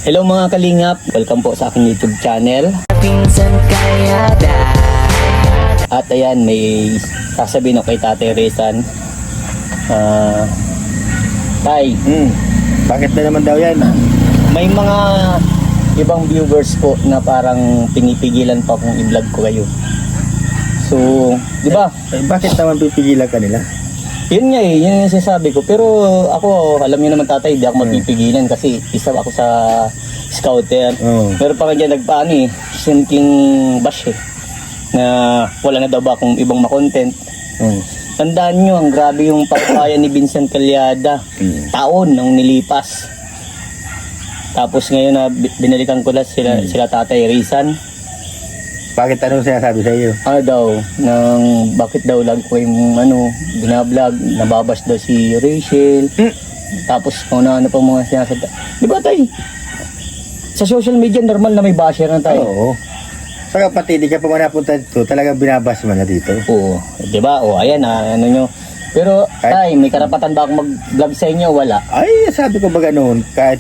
Hello mga kalingap, welcome po sa aking YouTube channel. At ayan, may sasabihin ako kay Tatay Rizan. Tay, Bakit na naman daw yan? may mga ibang viewers po na parang pinipigilan pa kung i-vlog ko kayo. So, di ba? Bakit naman pipigilan ka nila? Yun nga yun yung sinasabi ko. Pero ako, alam niyo naman tatay, di ako mapipigilan kasi isa ako sa scouter. Pero pa kanya nagpaano simpleng bash na wala na daw ba akong ibang makontent. Tandaan nyo, ang grabe yung pagkaya ni Vincent Calyada. Taon nang nilipas. Tapos ngayon na binalikan ko lang sila Tatay Rizan. Bakit anong sinasabi sa iyo? Ano daw, bakit daw lagi ko yung binablog, nababas daw si Rachel. Tapos kung ano pa mga sinasabi. Di ba tay? Sa social media, normal na may basher na tayo. Oo. Saka pati di ka pa manapunta dito, talagang binabas mo na dito. Oo. Di ba? O ayan ano nyo. Pero tay, may karapatan ba akong mag-vlog sa inyo? Wala. Ay, sabi ko ba ganoon, kahit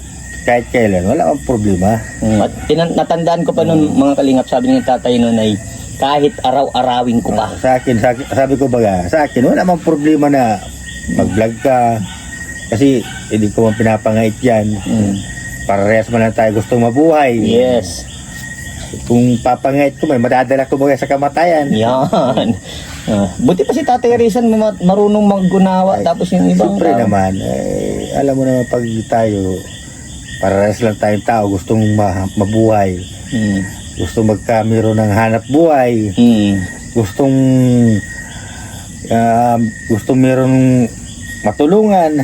kailan, wala akong problema. At natandaan ko pa noon mga kalingap, sabi ni tatay noon ay kahit araw-arawin ko pa. Sa akin, sabi ko baga, sa akin, wala namang problema na mag-vlog ka. Kasi hindi ko man pinapangait yan. Parehas man lang tayo gustong mabuhay. Yes. Kung papangait ko, may madadala ko baga sa kamatayan. Yan. Buti pa si Tatay Rizan marunong maggunawa. Tapos yung ibang Siyempre naman, alam mo naman pag tayo, parehas lang tayong tao, gustong mabuhay. Gustong magkamero ng hanap buhay. Gustong meron matulungan.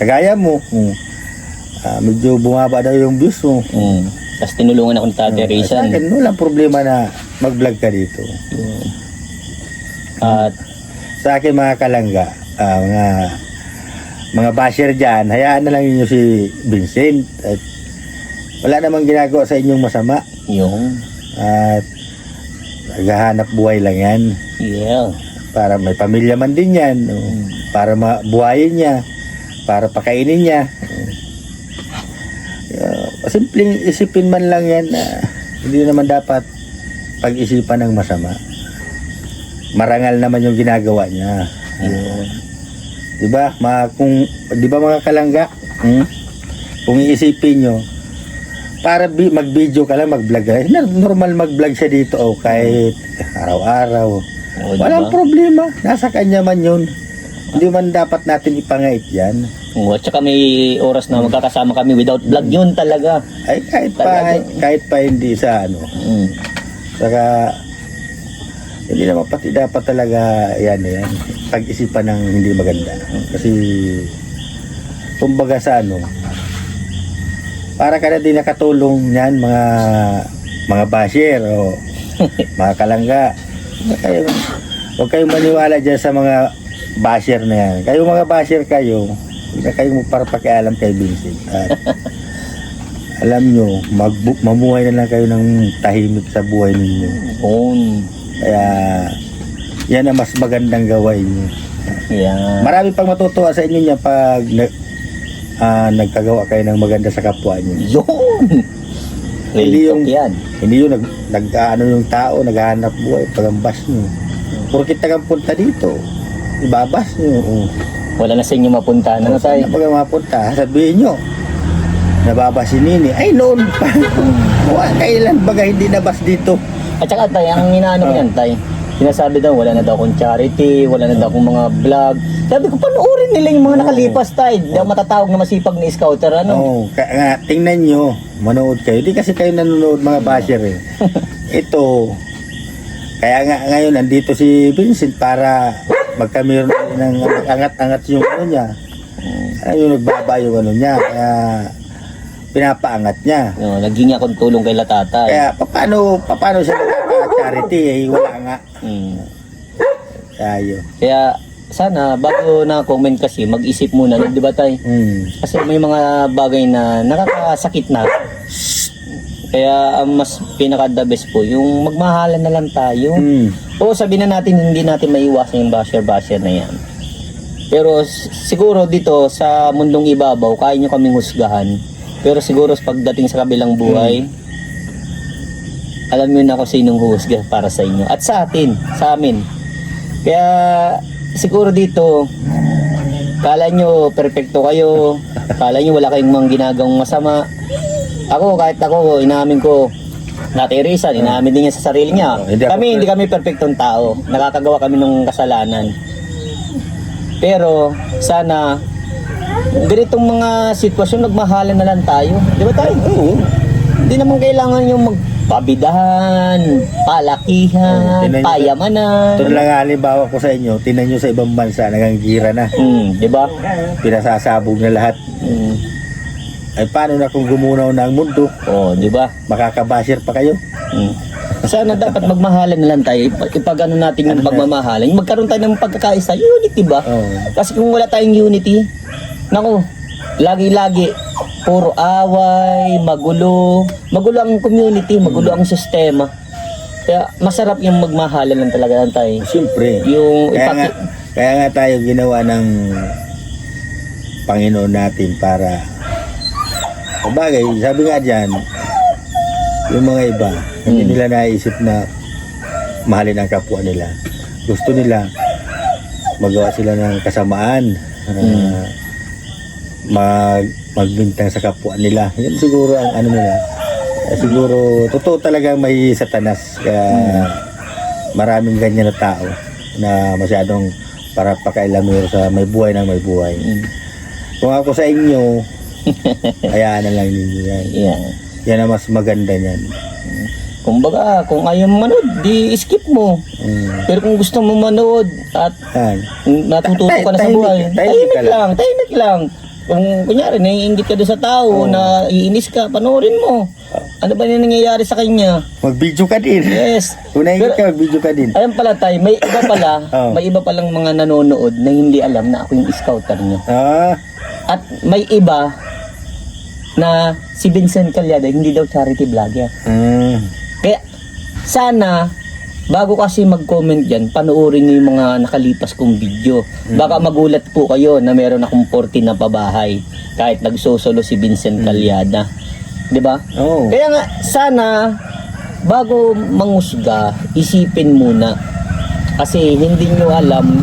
Kagaya mo, medyo bumaba daw yung views mo. Tapos tinulungan ako ni Tatay Rizan. Sa akin, walang problema na mag-vlog ka dito. At sa akin mga kalangga, mga basher dyan, hayaan na lang ninyo si Vincent. At wala namang ginagawa sa inyong masama. yung At naghahanap buhay lang yan. Para may pamilya man din yan. Para mabuhayin niya. Para pakainin niya. Simpleng isipin man lang yan na hindi naman dapat pag-isipan ng masama. Marangal naman yung ginagawa niya. Diba? Diba mga kalangga? Kung iisipin nyo, para mag-video ka lang, mag-vlog ka lang. Normal mag-vlog siya dito kahit araw-araw. Walang problema. Nasa kanya man yun. Hindi man dapat natin ipangait yan. at saka may oras na magkakasama kami without vlog yun talaga. Ay kahit pa hindi sa Saka hindi naman pati dapat talaga yan pag-isipan ng hindi maganda. Kasi kumbaga sa para ka na din nakatulong yan mga basher o mga kalangga. Huwag kayong maniwala dyan sa mga basher na yan. Kayo mga basher kayo, hindi na kayong magparapakialam kay Vincent. At alam nyo, mamuhay na lang kayo ng tahimik sa buhay ninyo. Kaya yan ang mas magandang gawain nyo. Marami pang matutuwa sa inyo niya pag nagkagawa kayo ng maganda sa kapwa nyo. Hindi yung yung tao naghahanap buhay pagambas nyo. Porkit nagpunta dito, ibabas nyo. Wala na sa inyo mapunta. Ano tayo? Pag mapunta, sabihin nyo, nababas si Nini. Ay, noon pa. Kailan baga hindi nabas dito? At saka tay, ang inaano ko yan tay, sinasabi daw wala na daw akong charity, wala na daw akong mga vlog. Sabi ko, panoorin nila yung mga nakalipas tay. Di ako matatawag na masipag na scouter Kaya tingnan nyo, manood kayo. Di kasi kayo nanonood mga basher Ito, kaya nga ngayon nandito si Vincent para magkamero ng angat-angat yung niya. Yung nagbaba yung niya. Kaya pinapaangat niya. Naging akong tulong kay Tatay. Kaya paano siya charity wala nga. Kaya sana bago na comment kasi mag-isip muna, di ba tay? Kasi may mga bagay na nakakasakit na. Kaya ang mas pinaka-the best po, yung magmahalan na lang tayo. O sabihin na natin hindi natin maiwasan yung basher na yan. Pero siguro dito sa mundong ibabaw, kaya nyo kaming husgahan. Pero siguro pagdating sa kabilang buhay, alam niyo na kung sinong huhusga para sa inyo. At sa atin, sa amin. Kaya siguro dito, kala nyo perfecto kayo, kala nyo wala kayong mga ginagawang masama. Ako, kahit ako, inamin ko, natirisan, inamin din niya sa sarili niya. Hindi kami perfectong tao. Nakakagawa kami ng kasalanan. Pero, sana, ganitong mga sitwasyon, nagmahalan na lang tayo. Di ba tayo? Oo. Hindi naman kailangan yung magpabidahan, palakihan, payamanan. Ito lang halimbawa ko sa inyo, tinan nyo sa ibang bansa, naganggira na. Di ba? Pinasasabog na lahat. Ay paano na kung gumunaw na ang mundo? Di ba? Makakabasher pa kayo? Sana dapat magmahalan na lang tayo. Ipag-ano natin yung pagmamahalan. Magkaroon tayo ng pagkakaisa. Unity ba? Kasi kung wala tayong unity, naku, lagi-lagi, puro away, magulo. Magulo ang community, magulo ang sistema. Kaya masarap yung magmahalan lang talaga lang tayo. Siyempre. Yung kaya nga tayo ginawa ng Panginoon natin para bagay, sabi nga dyan, yung mga iba, hindi nila naisip na mahalin ang kapwa nila. Gusto nila magawa sila ng kasamaan, magbintang sa kapwa nila. Yan siguro ang ano nila. Siguro, totoo talaga may satanas. Kaya maraming ganyan na tao na masyadong para pakailamero sa may buhay ng may buhay. Kung ako sa inyo, hayaan na lang ninyo yan. Yan ang mas maganda niyan. Kumbaga, kung ayaw mo manood, di skip mo. Pero kung gusto mo manood at natututo ka na sa buhay, tahimik lang. Kung kunyari, naiingit ka doon sa tao na iinis ka, panoorin mo. Ano ba yung nangyayari sa kanya? Mag-video ka din. Yes. Kung naiingit ka, mag-video ka din. Ayun pala tayo, may iba pala, may iba palang mga nanonood na hindi alam na ako yung scouter nyo. At may iba na si Vincent Calyada hindi daw charity vlogger. Kaya sana bago kasi mag-comment dyan, panoorin niyo yung mga nakalipas kong video. Baka magulat po kayo na meron akong 14 na pabahay kahit nagsosolo si Vincent Calyada. 'Di ba? Kaya nga sana bago mangusga, isipin muna. Kasi hindi nyo alam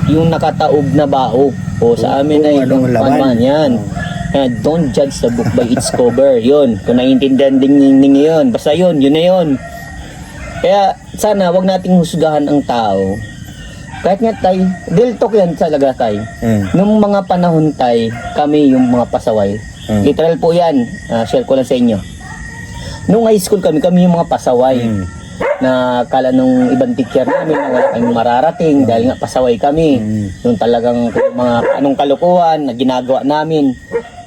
yung nakataob na bao. Sa amin ay laman yan. Don't judge the book by its cover. Yun. Kung naiintindihan din ninyo yun. Basta yun na yun. Kaya sana wag nating husgahan ang tao. Kahit nga tayo, real talk yan talaga tayo. Nung mga panahon tayo, kami yung mga pasaway. Literal po yan. Share ko lang sa inyo. Nung high school kami yung mga pasaway. Na kala nung ibang teacher namin na wala kaming mararating dahil nga pasaway kami. Yung talagang mga anong kalukuhan na ginagawa namin.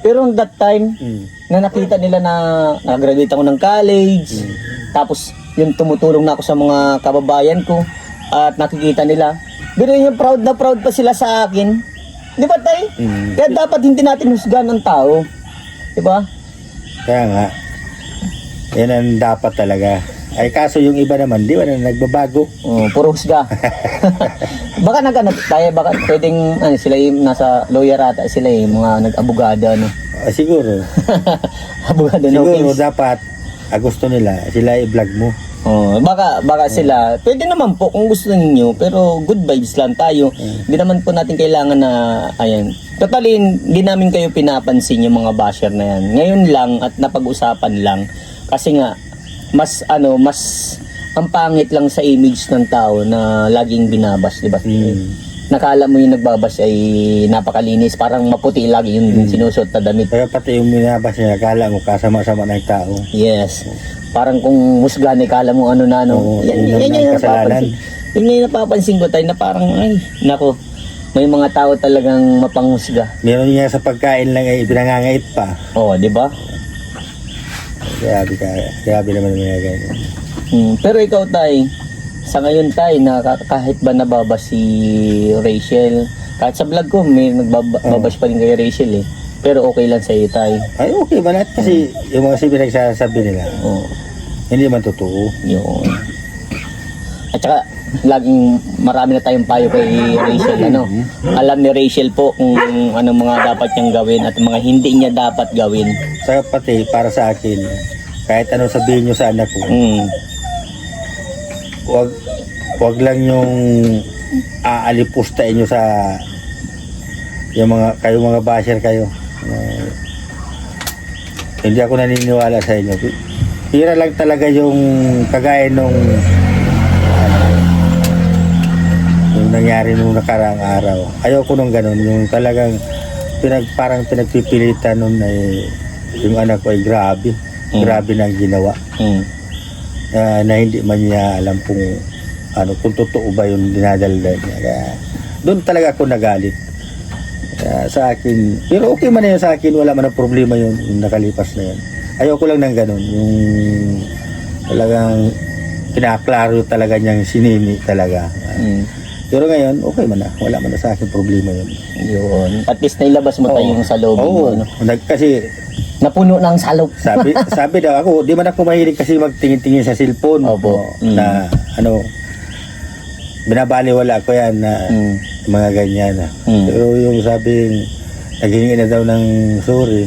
Pero on that time, na nakita nila na nag-graduate ako ng college, tapos yung tumutulong na ako sa mga kababayan ko, at nakikita nila, gano'n yung proud na proud pa sila sa akin. Di ba tay? Kaya dapat hindi natin husgahan ng tao. Di ba? Kaya nga, yan ang dapat talaga. Ay kaso yung iba naman, di ba na nagbabago? Puro husga. Baka tayo, baka pwedeng sila yung nasa lawyer ata, sila yung mga nag-abogado. Siguro. Abogado, siguro dapat, gusto nila, sila i-vlog mo. Baka sila, pwede naman po kung gusto niyo, pero good vibes lang tayo. Hindi naman po natin kailangan na, ayan. Totally, hindi namin kayo pinapansin yung mga basher na yan. Ngayon lang at napag-usapan lang. Kasi nga, mas ang pangit lang sa image ng tao na laging binabas, di ba? Nakala mo yung nagbabas ay napakalinis, parang maputi lagi yung sinusuot na damit. Kaya pati yung binabas niya, akala mo kasama-sama ng tao. Yes. Parang kung musga na ikala mo ano. Yan yung napapansin. Yun yung napapansin ko tayo na parang, ay, nako, may mga tao talagang mapanghusga. Meron niya sa pagkain lang ay pinangangait pa. Di ba? Grabe naman mga ganyan. Pero ikaw tay, sa ngayon tay, kahit ba nababas si Rachel, kahit sa vlog ko may nagbabas pa rin kay Rachel pero okay lang sa iyo tay. Ay okay ba natin kasi yung mga pinagsasabi nila, hindi man totoo. Yun. At saka laging marami na tayong payo kay Rachel, ano. Alam ni Rachel po kung anong mga dapat niyang gawin at mga hindi niya dapat gawin. Sa pati, para sa akin, kahit ano sabihin nyo sa anak ko, wag lang yung aalipustain nyo sa yung mga basher kayo. Hindi ako naniniwala sa inyo. Pira lang talaga yung kagaya nung yung nangyari nung nakaraang araw. Ayoko nung ganun. Yung talagang parang pinagpipilitan nun ay yung anak ko ay grabe. Grabe na ang ginawa. Na hindi man niya alam kung totoo ba yung dinadaldal niya. Kaya, doon talaga ako nagalit. Kaya, sa akin, pero okay man na yun sa akin, wala man ang problema yun, yung nakalipas na yun. Ayoko lang ng ganun, yung talagang pinaklaro talaga niyang sinini talaga. Pero ngayon, okay man na, wala man na sa akin problema yun. Yun. At least nailabas mo tayo yung sa loob mo. Ano? Kasi napuno ng salop. sabi daw ako, di man ako mahilig kasi magtingin-tingin sa cellphone. Opo. Na binabaliwala ko yan na mga ganyan. Pero yung sabing naghingi na daw ng sorry,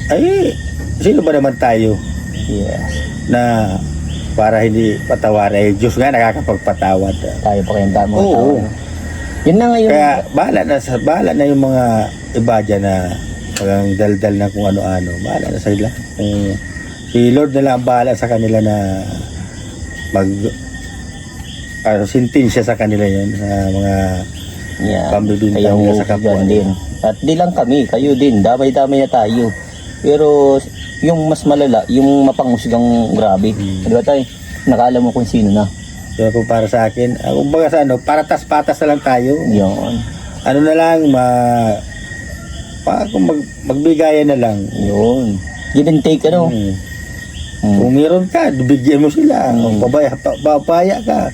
ay sino ba naman tayo? Yes. Na para hindi patawarin, eh Diyos nga nakakapagpatawad. Tayo pa kayong tama. Oo. Yun na ngayon. Kaya bahala na yung mga iba dyan na parang daldal na kung ano-ano. Bahala na sila. Si Lord na lang ang bahala sa kanila na sintensya sa kanila yan sa mga pambibintang nila sa kapwa din. At di lang kami, kayo din. Damay-damay na tayo. Pero yung mas malala, yung mapangusgang grabe. Di ba tayo? Nakala mo kung sino na. So kung para sa akin, kung baga sa paratas-patas na lang tayo. Yun. Ano na lang, kung magbigayan na lang. Yun. Give and take, ano? Kung meron ka, bigyan mo sila. Kung babaya ka,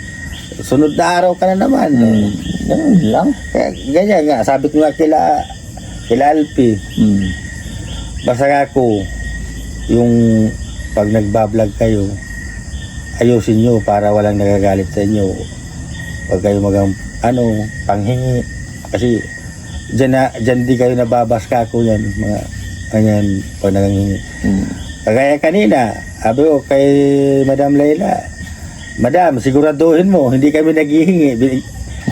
sunod na araw ka na naman. Ganun lang. Kaya, ganyan nga, sabi ko nga kila Alpi. Basta ako, yung pag nagbablog kayo, ayusin nyo para walang nagagalit sa inyo. Huwag kayo panghingi. Kasi dyan di kayo nababas ka ako yan. Mga ganyan pag nanghingi. Kagaya kanina, sabi ko kay Madam Layla, Madam, siguraduhin mo, hindi kami naghihingi.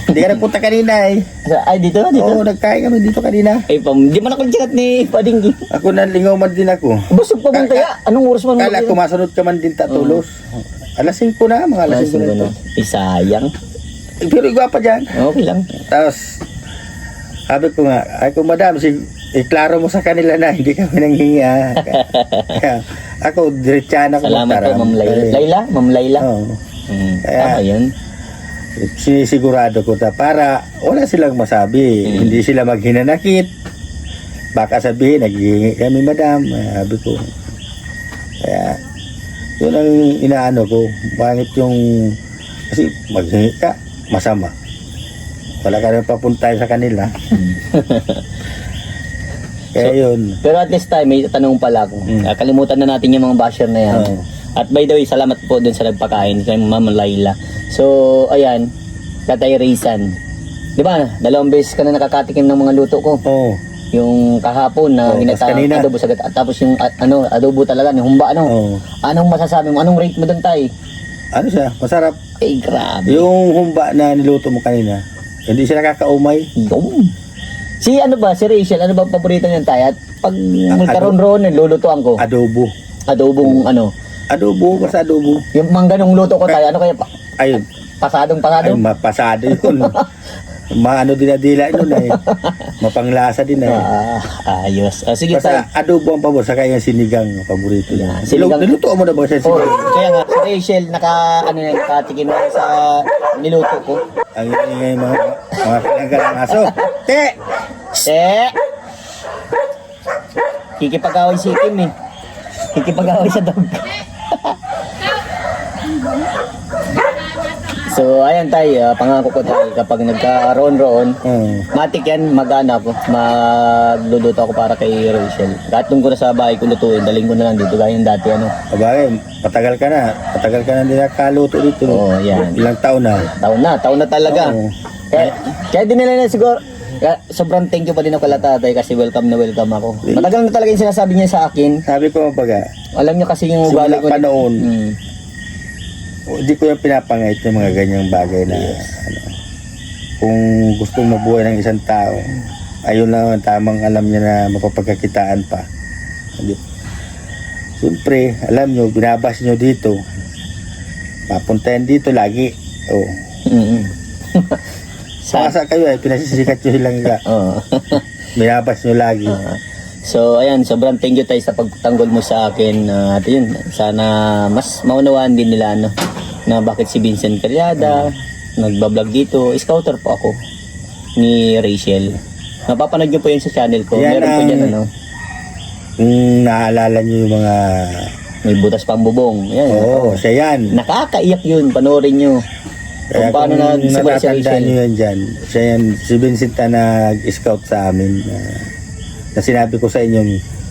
Hindi ka nagpunta kanina eh. Ay, dito? Oo, nagkain kami dito kanina. Ay, di man ako chat ni Padinggi. Ako nalingaw man din ako. Busog pa man kaya? Anong oras man? Kala ko masunod ka man din tatulos. Alas 5 na, mga alas 5 na. Sayang. Pero igwa pa dyan. Okay lang. Tapos, sabi ko nga, Madam, iklaro mo sa kanila na hindi kami nanghingi ha. Kaya, ako, diretsyan ako. Salamat po, Ma'am Layla. Ma'am Layla. Oo. Tama yun. Sinisigurado ko para wala silang masabi. Hindi sila maghinanakit. Baka sabihin, naghihingi kami, Madam. Sabi ko. Kaya, yun ang inaano ko. Bakit yung, kasi maghingi ka, masama. Wala ka rin papunta sa kanila. Kaya yun. Pero at this time, may tanong pala ako. Kalimutan na natin yung mga basher na yan. At by the way, salamat po dun sa nagpakain kay Ma'am Layla. So, ayan, Tatay Rizan. Di ba, 2 beses ka na nakakatikim ng mga luto ko. Oo. Yung kahapon na adobo sagat. At tapos yung adobo talaga, yung humba, Anong masasabi mo? Anong rate mo dun, Tay? Ano siya? Masarap. Eh, grabe. Yung humba na niluto mo kanina, hindi siya nakakaumay. Yung. Si Rachel, ano ba paborito niyan, Tay? At pag magkaroon-roon, lulutuan ko. Adobo. Adobong Basta adobo. Yung mangganong luto ko, Tay, ano kaya Ayun. Pasado? Ay, mapasado yun. Dinadila nun eh. Mapanglasa din eh. Ayos. Sige, Basta Tay. adobo ang paborito, saka yung sinigang ang paborito niya. Sinigang. Niluto mo na ba siya Oh, sinigang? kaya nga, si Rachel, nakatikim na sa niluto ko. Ang ingay mga kalangga ng aso. Te! Kikipag-away si Kim eh. Kikipag-away sa dog. So, ayan tayo, pangako ko tayo, kapag nagkaroon-roon, matik yan, mag-ano ako, magluluto ako para kay Rachel. Kahit nung ko na sa bahay ko lutuin, daling ko na lang dito, gaya yung dati, ano. Abay, patagal ka na hindi nakaluto dito. Oo, yan. Ilang taon na. Taon na talaga. Oo. Kaya din nila na siguro, kaya sobrang thank you pa din ako kala tatay kasi welcome na welcome ako. Matagal na talaga yung sinasabi niya sa akin. Sabi ko, baga, Alam niyo kasi yung ugali simula ko. pa noon, Mm. hindi ko yung pinapangait yung mga ganyang bagay na ano, kung gustong mabuhay ng isang tao, ayun lang ang tamang alam niya na mapapagkakitaan pa. Siyempre, alam nyo, binabas nyo dito, mapuntahan dito lagi. Oh. Mm-hmm. Sa kayo ay pinasisikat nyo silang ka. Oo. Binabas nyo lagi. So, ayan, sobrang thank you tayo sa pagtanggol mo sa akin. At yun, sana mas maunawaan din nila, ano, na bakit si Vincent Calyada, nagbablog dito. Scouter po ako ni Rachel. Napapanood nyo po yun sa channel ko. Yan Meron po ang- dyan, ano, Kung naaalala nyo yung mga... may butas pang bubong. Yan. Oo, siya yan. Nakakaiyak yun, panoorin nyo. Kaya Kung paano kung nagsimula si natatandaan Rachel. nyo yan dyan, siya yan, si Vincent na nag-scout sa amin. Na sinabi ko sa inyo,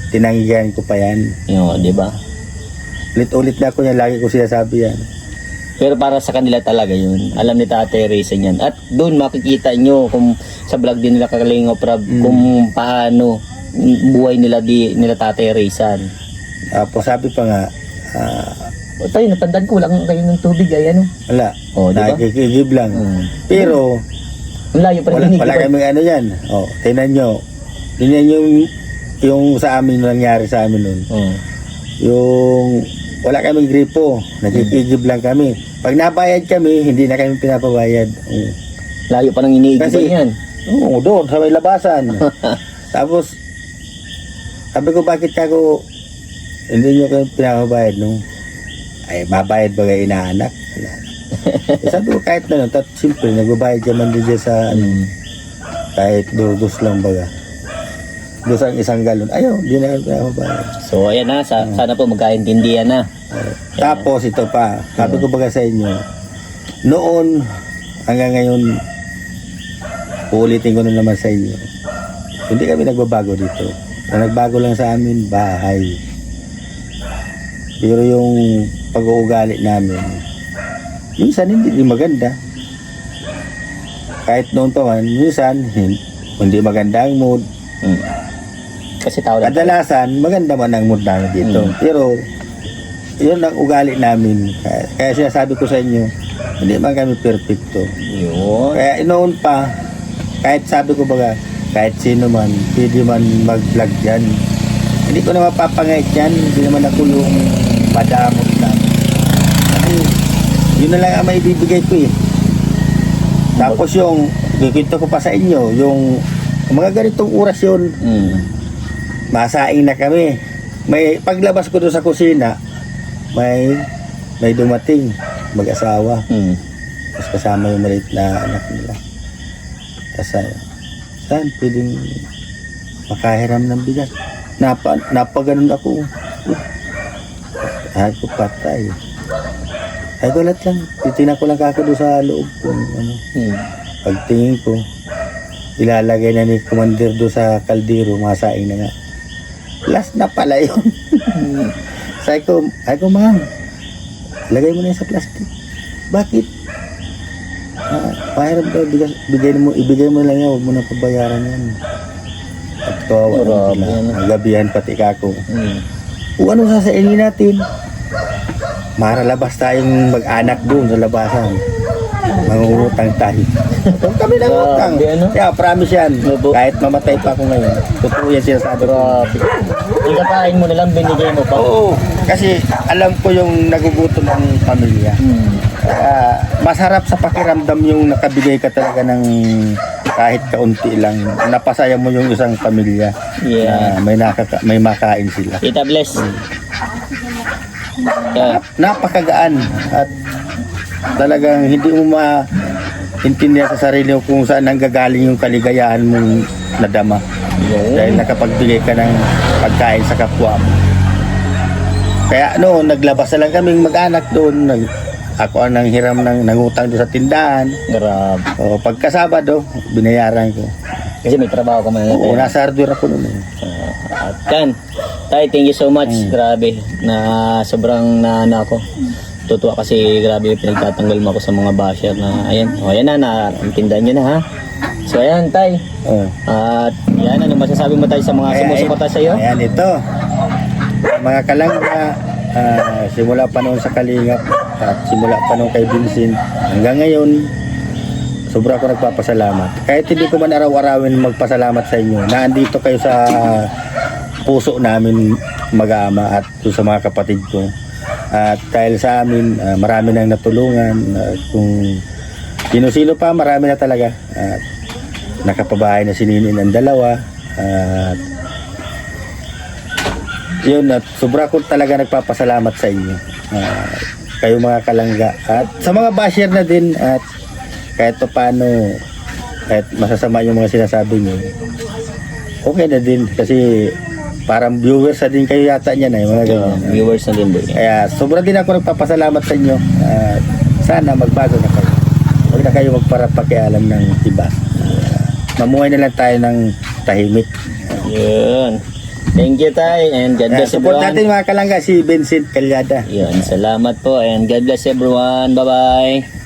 tinanggihan ko pa yan. Yun, di ba? Ulit-ulit na ako yan, lagi ko sinasabi yan. Pero para sa kanila talaga yun. Alam ni Tatay Reza yan. At doon makikita nyo kung sa vlog din nila Kalingap Rob kung paano buhay nila nila Tatay Reza. Tapos sabi pa nga, O tayo, natandaan ko lang kayo ng tubig ay ano. wala, Oh, di ba? nakikigib lang. Mm. Pero, Ang layo pa rin. wala kaming ano yan. O, tingnan nyo. Tingnan yung sa amin, nangyari sa amin nun. Oh. Yung wala kaming gripo, nagkikigib lang kami. Pag nabayad kami, hindi na kami pinapabayad. Layo pa nang iniigiban Kasi- yan. Oo, doon sa may labasan. Tapos sabi ko, bakit ako hindi nyo kayo pinapabayad no? Ay, babayad ba kayo inaanak? Wala. Sabi ko, kahit na nun, simple, nagbabayad ka man din dyan sa ano, kahit dos lang baga. Dos ang isang galon. Ayaw, hindi na kayo pinapabayad. So ayan na, sana po magkaintindihan na. Tapos ito pa, sabi ko baga sa inyo, noon hanggang ngayon, uulitin ko na naman sa inyo, hindi kami nagbabago dito. Ang nagbago lang sa amin, bahay. Pero yung pag-uugali namin, minsan hindi maganda. Kahit noon pa man, minsan hindi maganda ang mood. Mm. Kasi tao lang. Kadalasan, maganda man ang mood namin dito. Pero, yun ang ugali namin. Kaya sinasabi ko sa inyo, hindi man kami perfecto. Yun. Kaya noon pa, kahit sabi ko baga, kahit sino man, pwede man mag-vlog dyan. Hindi ko na mapapangait yan. Hindi naman ako yung madamot na. Kasi, yun na lang ang maibibigay ko eh. Tapos yung, kikwento ko pa sa inyo, yung mga ganitong oras yun, Mm. masaing na kami. May paglabas ko doon sa kusina, may dumating mag-asawa. Mm. Tapos kasama yung maliit na anak nila. Tapos saan pwedeng makahiram ng bigas? Napaganon ako. Ay ko patay. Ay ko lahat lang. Titingnan ko lang kako doon sa loob. Kung, ano. Mm. Pagtingin ko, ilalagay na ni Commander doon sa kaldero, masaing na nga. Last na pala yun. Sabi ko, ma'am, lagay mo na yun sa plastic. Bakit? Pahiram daw, ibigay mo lang yan, huwag mo na pabayaran yan. At kawawa Grabe, sila. ano? Nagabihan pati kako. Mm. Kung ano sasaingin natin, maralabas tayong mag-anak doon sa labasan. Mangungutang tayo. Kami nangutang. Grabe, ano? Kaya promise yan. Opo. Kahit mamatay pa ako ngayon. Totoo yan sinasabi ko. Grabe. Ikakain mo na lang, binigay mo pa. Oo. Kasi alam ko yung nagugutom ang pamilya. Mm. Kaya masarap sa pakiramdam yung nakabigay ka talaga ng kahit kaunti lang. Napasaya mo yung isang pamilya. Yeah. Na may makain sila. Tita bless. Yeah. Napakagaan at talagang hindi mo maintindihan sa sarili mo kung saan nanggagaling yung kaligayahan mong nadama dahil nakapagbigay ka ng pagkain sa kapwa mo. Kaya noon, naglabas na lang kaming mag-anak doon, ako ang nanghiram ng nangutang doon sa tindahan. Grabe. O pagka Sabado, binayaran ko. Kasi may trabaho ka man. Oo, nasa hardware ako noon. At yan. Tay, thank you so much. Grabe. Na sobrang ako. Totoo kasi grabe pinagtatanggal mo ako sa mga basher na ayan. O ayan na, naintindihan nyo na ha. So ayan, Tay. At yan, ano masasabi mo tayo sa mga sumusuporta sa iyo? Ayan ito. Mga kalangga, simula pa noon sa Kalingap at simula pa noon kay Vincent hanggang ngayon, sobra ako nagpapasalamat. Kahit hindi ko man araw-arawin magpasalamat sa inyo, na andito kayo sa puso namin mag-ama at sa mga kapatid ko. At dahil sa amin, marami nang natulungan. Kung sino-sino pa, marami na talaga. At nakapabahay na si Nini ng 2. At yun, at sobra ko talaga nagpapasalamat sa inyo. Kayo mga kalangga. At sa mga basher na din, at kahit pa paano, kahit masasama yung mga sinasabi nyo, okay na din kasi parang viewers na din kayo yata niyan ay mga ganyan. Viewers na din, boy. Kaya sobra din ako nagpapasalamat sa inyo. Sana magbago na kayo. Huwag na kayo magparapakialam ng iba. Mamuhay na lang tayo ng tahimik. Yun. Thank you, Tay. And God bless Support everyone. natin mga kalangga si Vincent Calyada. Yun. Salamat po. And God bless everyone. Bye-bye.